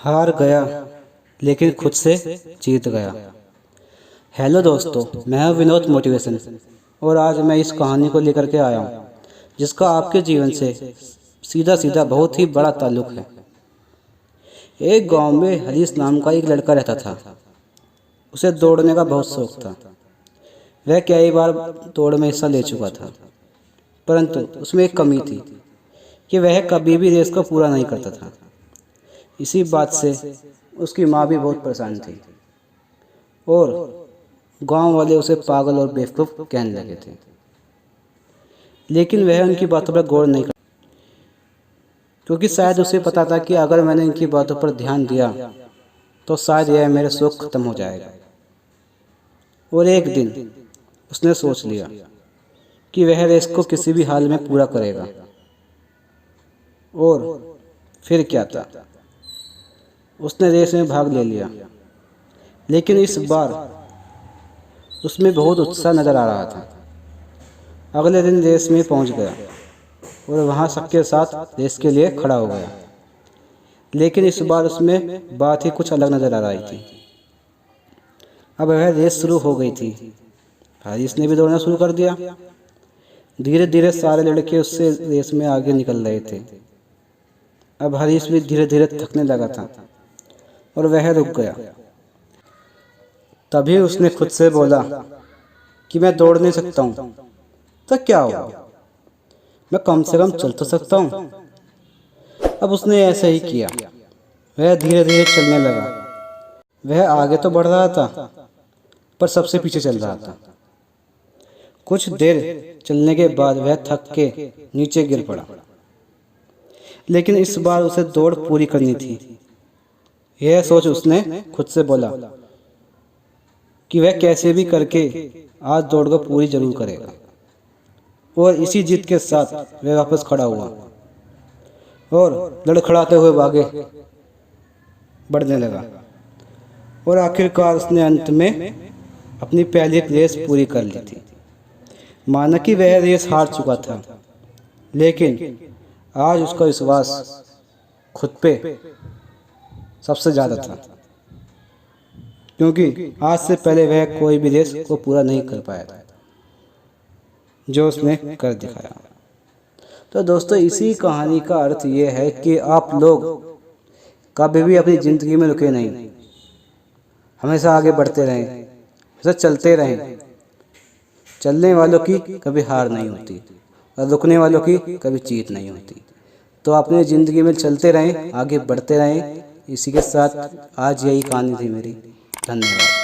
हार गया लेकिन खुद से जीत गया। हेलो दोस्तों, मैं हूं विनोद मोटिवेशन और आज मैं इस कहानी को लेकर के आया हूं जिसका आपके जीवन से सीधा सीधा बहुत ही बड़ा ताल्लुक है। एक गांव में हरीश नाम का एक लड़का रहता था। उसे दौड़ने का बहुत शौक था। वह कई बार दौड़ में हिस्सा ले चुका था, परंतु उसमें एक कमी थी कि वह कभी भी रेस को पूरा नहीं करता था। इसी बात से उसकी माँ भी बहुत परेशान थी और गांव वाले उसे पागल और बेवकूफ़ कहने लगे थे। लेकिन वह उनकी बातों पर गौर नहीं करता, क्योंकि शायद उसे पता था कि अगर मैंने इनकी बातों पर ध्यान दिया तो शायद यह मेरा शौक खत्म हो जाएगा। और एक दिन उसने सोच लिया कि वह रेस को किसी भी हाल में पूरा करेगा। और फिर क्या था, उसने रेस में भाग ले लिया। लेकिन इस बार उसमें बहुत उत्साह नजर आ रहा था। अगले दिन रेस में पहुंच गया और वहां सबके साथ रेस के लिए खड़ा हो गया। लेकिन इस बार उसमें बात ही कुछ अलग नजर आ रही थी। अब वह रेस शुरू हो गई थी। हरीश ने भी दौड़ना शुरू कर दिया। धीरे धीरे सारे लड़के उससे रेस में आगे निकल रहे थे। अब हरीश भी धीरे धीरे थकने लगा था और वह रुक गया। तभी उसने खुद से बोला कि मैं दौड़ नहीं सकता हूँ, तो क्या हुआ, मैं कम से कम चल तो सकता हूँ। अब उसने ऐसे ही किया। वह धीरे धीरे चलने लगा। वह आगे तो बढ़ रहा था, पर सबसे पीछे चल रहा था। कुछ देर चलने के बाद वह थक के नीचे गिर पड़ा। लेकिन इस बार उसे दौड़ पूरी करनी थी। यह सोच उसने खुद से बोला कि वह कैसे भी करके आज दौड़ को पूरी जरूर करेगा। और इसी जिद के साथ वह वापस खड़ा हुआ और लड़खड़ाते हुए आगे बढ़ने लगा। और आखिरकार उसने अंत में अपनी पहली रेस पूरी कर ली थी। माना कि वह रेस हार चुका था, लेकिन आज उसका विश्वास खुद पे सबसे ज़्यादा था, क्योंकि आज से पहले वह कोई भी रेस को पूरा नहीं कर पाया था जो उसने कर दिखाया। तो दोस्तों, इसी कहानी का अर्थ ये है कि आप लोग कभी भी अपनी ज़िंदगी में रुके नहीं, हमेशा आगे बढ़ते रहें, हमेशा चलते रहें। चलने वालों की कभी हार नहीं होती और रुकने वालों की कभी जीत नहीं होती। तो अपनी ज़िंदगी में चलते रहें, आगे बढ़ते रहें। इसी के साथ आज यही कहानी थी मेरी। धन्यवाद।